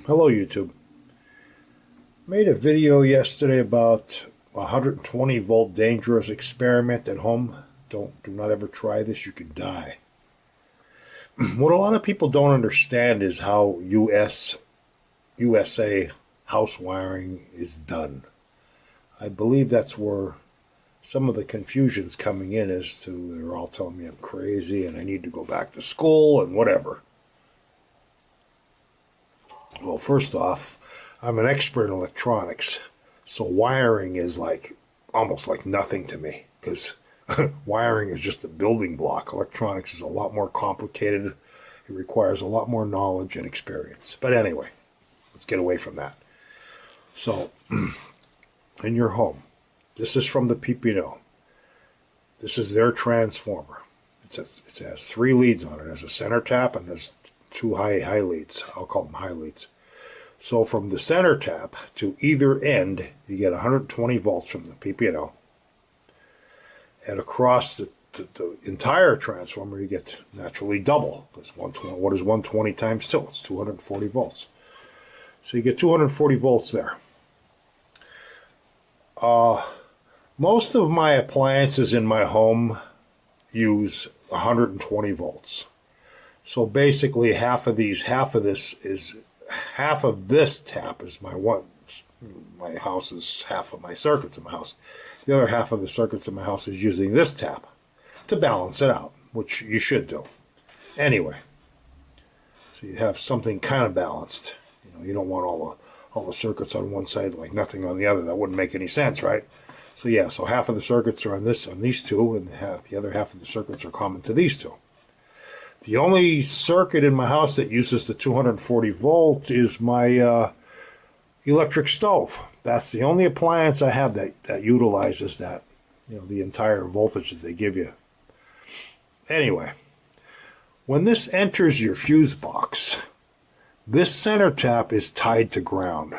Hello YouTube. Made a video yesterday about 120 volt dangerous experiment at home. Do not ever try this, you could die. What a lot of people don't understand is how USA house wiring is done. I believe that's where some of the confusion's coming in as to they're all telling me I'm crazy and I need to go back to school and whatever. Well, first off, I'm an expert in electronics, so wiring is almost like nothing to me, because wiring is just a building block. Electronics is a lot more complicated. It requires a lot more knowledge and experience. But anyway, let's get away from that. So, in your home, this is from the PP&O. This is their transformer. It has 3 leads on it. There's a center tap and there's 2 high leads. I'll call them high leads. So from the center tap to either end, you get 120 volts from the PP&O. And across the entire transformer, you get naturally double. Because 120, what is 120 times 2? It's 240 volts. So you get 240 volts there. Most of my appliances in my home use 120 volts. So basically half of this tap is my house is half of my circuits in my house. The other half of the circuits in my house is using this tap to balance it out, which you should do. Anyway, so you have something kind of balanced. You don't want all the circuits on one side like nothing on the other. That wouldn't make any sense, right? So yeah, so half of the circuits are on these two, and the other half of the circuits are common to these two. The only circuit in my house that uses the 240 volts is my electric stove. That's the only appliance I have that utilizes that, the entire voltage that they give you. Anyway, when this enters your fuse box, this center tap is tied to ground,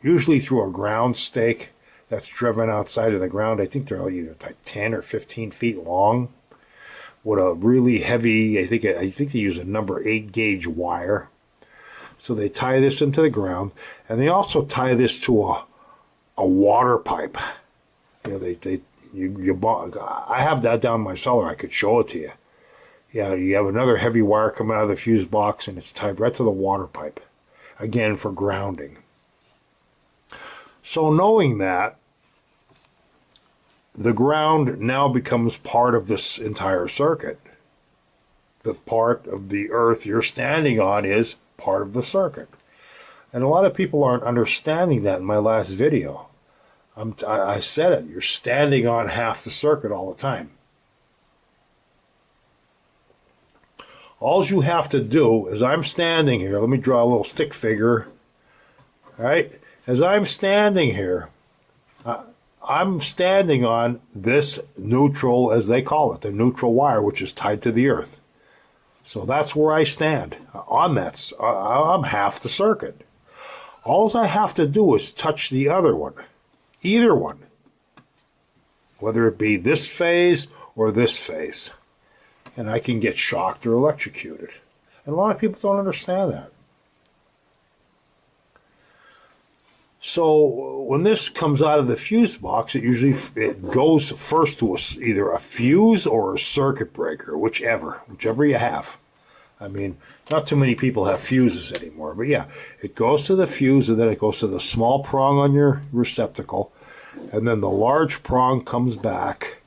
usually through a ground stake that's driven outside of the ground. I think they're either like 10 or 15 feet long, with a really heavy, I think they use a number 8 gauge wire. So they tie this into the ground, and they also tie this to a water pipe. I have that down in my cellar. I could show it to you. Yeah, you have another heavy wire coming out of the fuse box, and it's tied right to the water pipe, again for grounding. So knowing that, the ground now becomes part of this entire circuit. The part of the earth you're standing on is part of the circuit. And a lot of people aren't understanding that in my last video. I said it, you're standing on half the circuit all the time. All you have to do is, I'm standing here, let me draw a little stick figure. All right, as I'm standing here, I'm standing on this neutral, as they call it, the neutral wire, which is tied to the earth. So that's where I stand. On that, I'm half the circuit. All I have to do is touch the other one, either one, whether it be this phase or this phase, and I can get shocked or electrocuted. And a lot of people don't understand that. So when this comes out of the fuse box, it goes first to either a fuse or a circuit breaker, whichever you have. I mean, not too many people have fuses anymore, but yeah, it goes to the fuse, and then it goes to the small prong on your receptacle, and then the large prong comes back,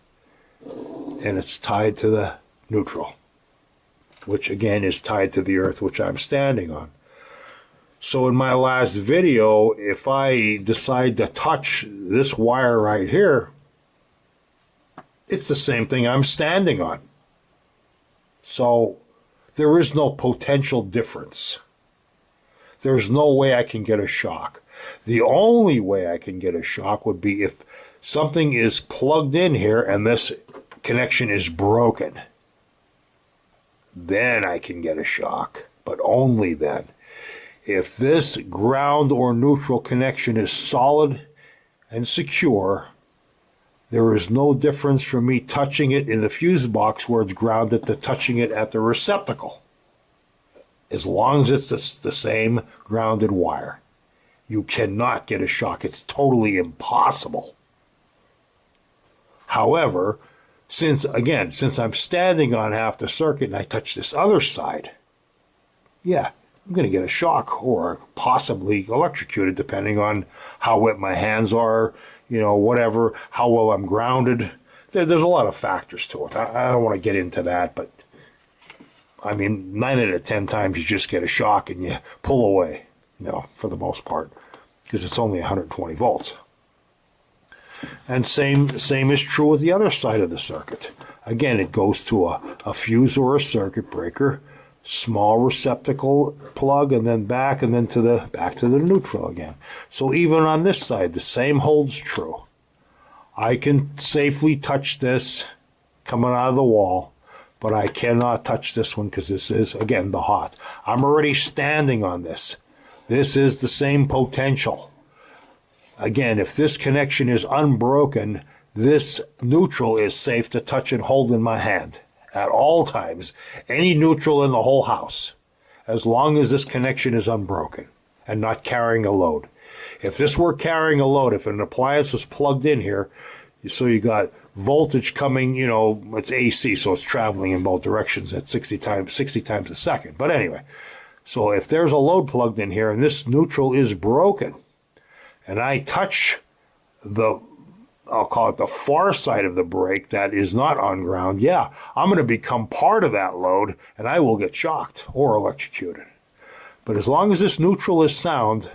and it's tied to the neutral, which again is tied to the earth, which I'm standing on. So in my last video, if I decide to touch this wire right here, it's the same thing I'm standing on. So there is no potential difference. There's no way I can get a shock. The only way I can get a shock would be if something is plugged in here and this connection is broken. Then I can get a shock, but only then. If this ground or neutral connection is solid and secure, there is no difference from me touching it in the fuse box where it's grounded to touching it at the receptacle. as long as it's the same grounded wire. You cannot get a shock. It's totally impossible. However, since I'm standing on half the circuit and I touch this other side, yeah, I'm going to get a shock or possibly electrocuted depending on how wet my hands are, whatever, how well I'm grounded. There's a lot of factors to it. I don't want to get into that, but I mean, 9 out of 10 times you just get a shock and you pull away, for the most part, because it's only 120 volts. And same is true with the other side of the circuit. Again, it goes to a fuse or a circuit breaker, small receptacle plug, and then back to the neutral again. So even on this side, the same holds true. I can safely touch this coming out of the wall, but I cannot touch this one because this is, again, the hot. I'm already standing on this. This is the same potential. Again, if this connection is unbroken, this neutral is safe to touch and hold in my hand at all times. Any neutral in the whole house, as long as this connection is unbroken and not carrying a load. If this were carrying a load, if an appliance was plugged in here, so you got voltage coming, it's AC, so it's traveling in both directions at 60 times a second. But anyway, so if there's a load plugged in here and this neutral is broken, and I touch I'll call it the far side of the break that is not on ground, yeah, I'm going to become part of that load and I will get shocked or electrocuted. But as long as this neutral is sound,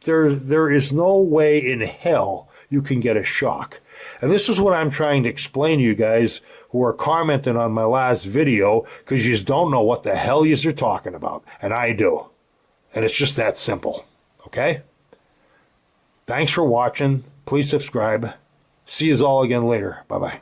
there is no way in hell you can get a shock. And this is what I'm trying to explain to you guys who are commenting on my last video, because you just don't know what the hell you're talking about. And I do. And it's just that simple. Okay? Thanks for watching. Please subscribe. See you all again later. Bye-bye.